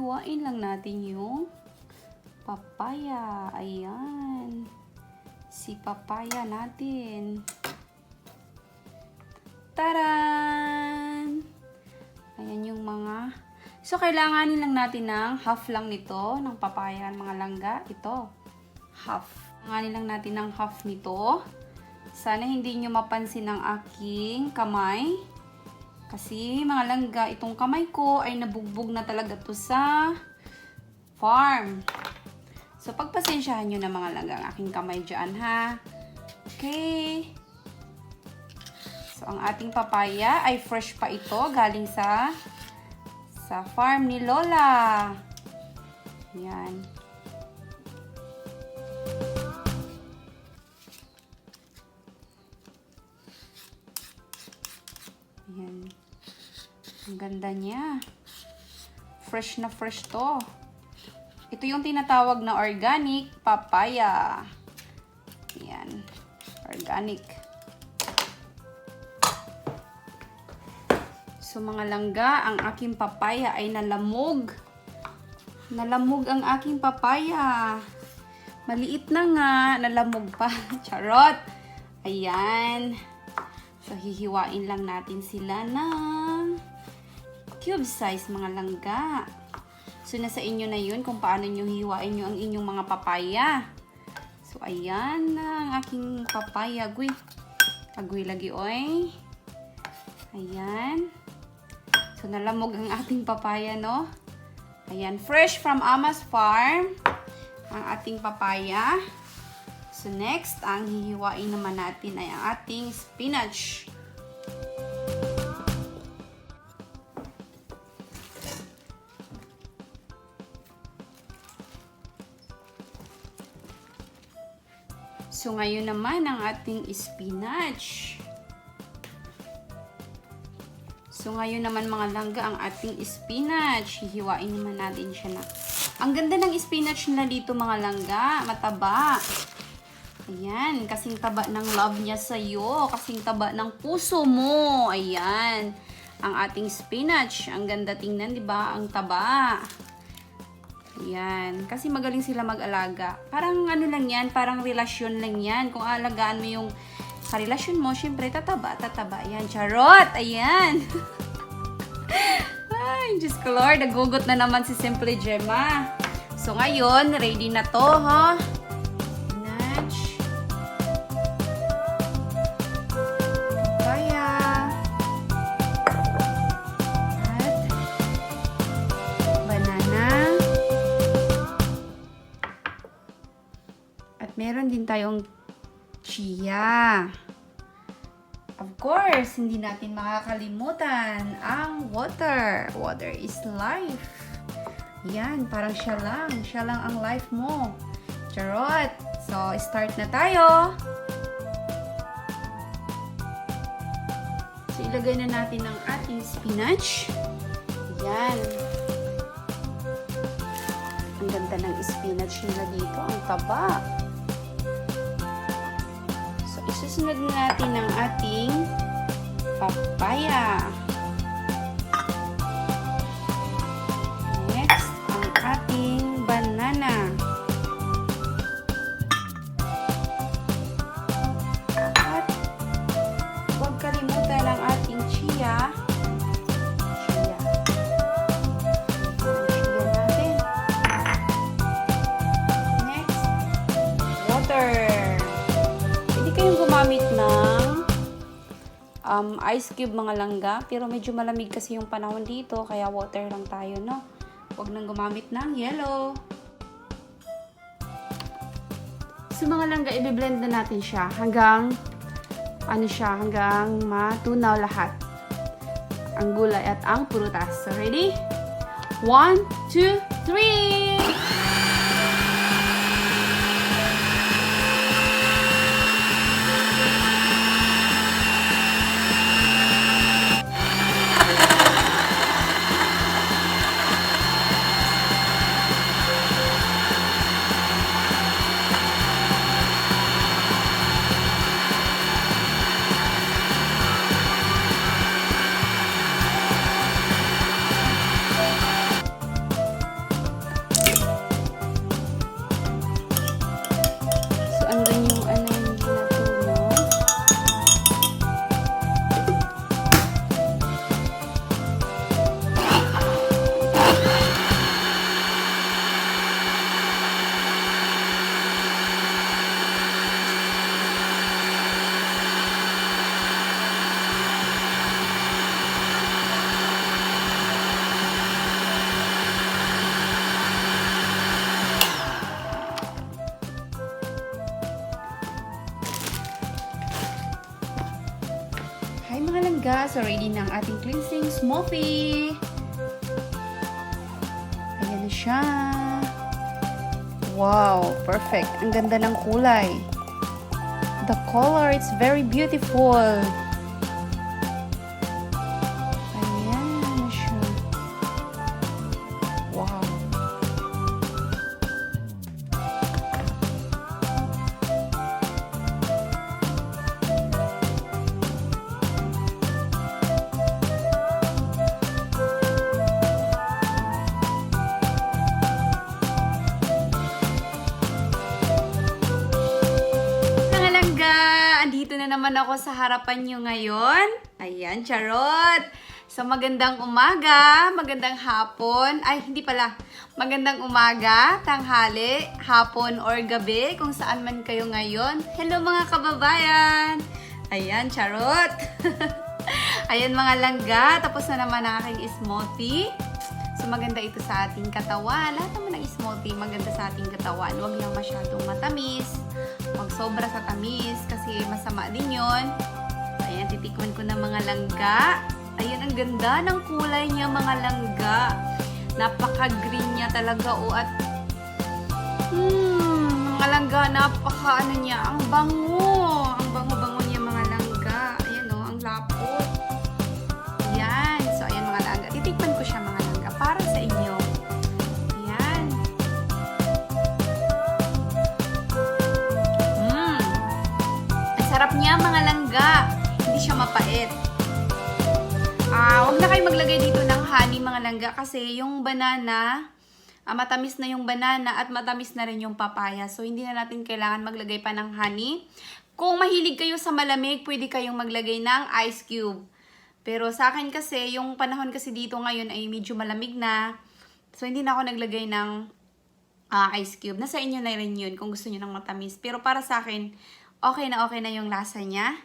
hihiwain lang natin yung papaya. Ayan. Si papaya natin. Taran! Ayan yung mga... So, kailanganin lang natin ng half lang nito, ng papaya, mga langga. Ito, half. Kailanganin lang natin ng half nito. Sana hindi nyo mapansin ang aking kamay. Kasi, mga langga, itong kamay ko ay nabugbog na talaga to sa farm. So, pagpasensyahan nyo na mga langga ang aking kamay dyan, ha? Okay. So, ang ating papaya ay fresh pa ito. Galing sa farm ni Lola. Yan. Yan. Ang ganda niya. Fresh na fresh to. Ito yung tinatawag na organic papaya. Yan. Organic. So mga langga, ang aking papaya ay nalamog. Nalamog ang aking papaya. Maliit na nga, nalamog pa. Charot! Ayan. So hihiwain lang natin sila ng cube size mga langga. So nasa inyo na yun kung paano nyo hihiwain nyo ang inyong mga papaya. So ayan na ang aking papaya. Agoy lagi oy. Ayan. So, nalamog ang ating papaya, no? Ayan, fresh from Ama's farm. Ang ating papaya. So, next, ang hihiwain naman natin ay ang ating spinach. So, ngayon naman ang ating spinach. So, ngayon naman mga langga, ang ating spinach. Hihiwain naman natin siya na. Ang ganda ng spinach nila dito mga langga. Mataba. Ayan. Kasing taba ng love niya sa'yo. Kasing taba ng puso mo. Ayan. Ang ating spinach. Ang ganda tingnan, di ba? Ang taba. Ayan. Kasi magaling sila mag-alaga. Parang ano lang yan. Parang relasyon lang yan. Kung alagaan mo yung karelasyon mo, syempre, tataba. Ayan, charot! Ayan! Ay, Diyos ko Lord, nagugot na naman si Simple Gemma. So, ngayon, ready na to, ha? Spinach. Papaya. At banana. At meron din tayong chia. Of course, hindi natin makakalimutan ang water. Water is life. Yan, parang siya lang. Siya lang ang life mo. Charot! So, start na tayo. So, ilagay na natin ang ating spinach. Yan. Ang ganda ng spinach nila dito. Ang taba. Isusunod natin ang ating papaya. Next, ang ating banana. At huwag kalimutan ang ating chia. Chia natin. Next, water. Gumamit ng ice cube mga langga, pero medyo malamig kasi yung panahon dito, kaya water lang tayo, no? Huwag nang gumamit ng yellow. So mga langga, i-blend na natin siya hanggang hanggang matunaw lahat ang gulay at ang prutas. So ready? 1, 2, 3! langga. So, ready na ang ating cleansing smoothie. Ayan na siya. Wow, perfect. Ang ganda ng kulay. The color, it's very beautiful. Ayan na siya. Wow. Andito na naman ako sa harapan nyo ngayon. Ayan, charot! So, magandang umaga, magandang hapon. Ay, hindi pala. Magandang umaga, tanghali, hapon, or gabi, kung saan man kayo ngayon. Hello mga kababayan! Ayan, charot! Ayan mga langga, tapos na naman ang aking smoothie. So, maganda ito sa ating katawan. Lahat naman ng smoothie, maganda sa ating katawan. Huwag lang masyadong matamis. Huwag sobra sa tamis kasi masama din yun. Ayan, titikman ko na mga langga. Ayan, ang ganda ng kulay niya mga langga. Napaka-green niya talaga. O at, mga langga, napaka-ano niya. Ang bango. Ang bango-bango niya mga langga. Ayan o, ang lapot. Ayan. So, ayan mga langga. Titikman ko siya mga langga para sa inyo. Ayan. Sarap niya mga langga. Hindi siya mapait. Huwag na kayo maglagay dito ng honey mga langga kasi yung banana, matamis na yung banana at matamis na rin yung papaya. So, hindi na natin kailangan maglagay pa ng honey. Kung mahilig kayo sa malamig, pwede kayong maglagay ng ice cube. Pero sa akin kasi, yung panahon kasi dito ngayon ay medyo malamig na. So, hindi na ako naglagay ng ice cube. Nasa inyo na rin yun kung gusto nyo ng matamis. Pero para sa akin, okay na yung lasa niya.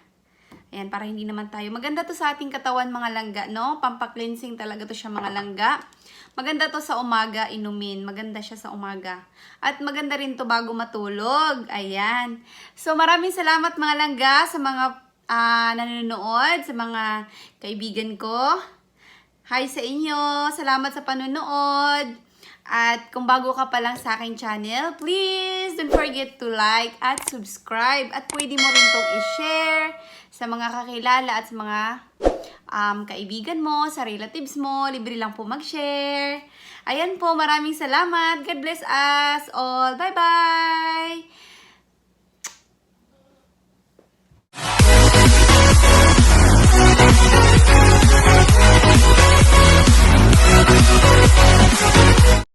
Ayan, para hindi naman tayo. Maganda to sa ating katawan mga langga, no? Pampa-cleansing talaga to siya mga langga. Maganda to sa umaga, inumin. Maganda siya sa umaga. At maganda rin to bago matulog. Ayan. So, maraming salamat mga langga sa mga nanonood, sa mga kaibigan ko. Hi sa inyo. Salamat sa panonood. At kung bago ka pa lang sa aking channel, please don't forget to like at subscribe. At pwede mo rin itong i-share sa mga kakilala at sa mga kaibigan mo, sa relatives mo. Libre lang po mag-share. Ayan po, maraming salamat. God bless us all. Bye-bye!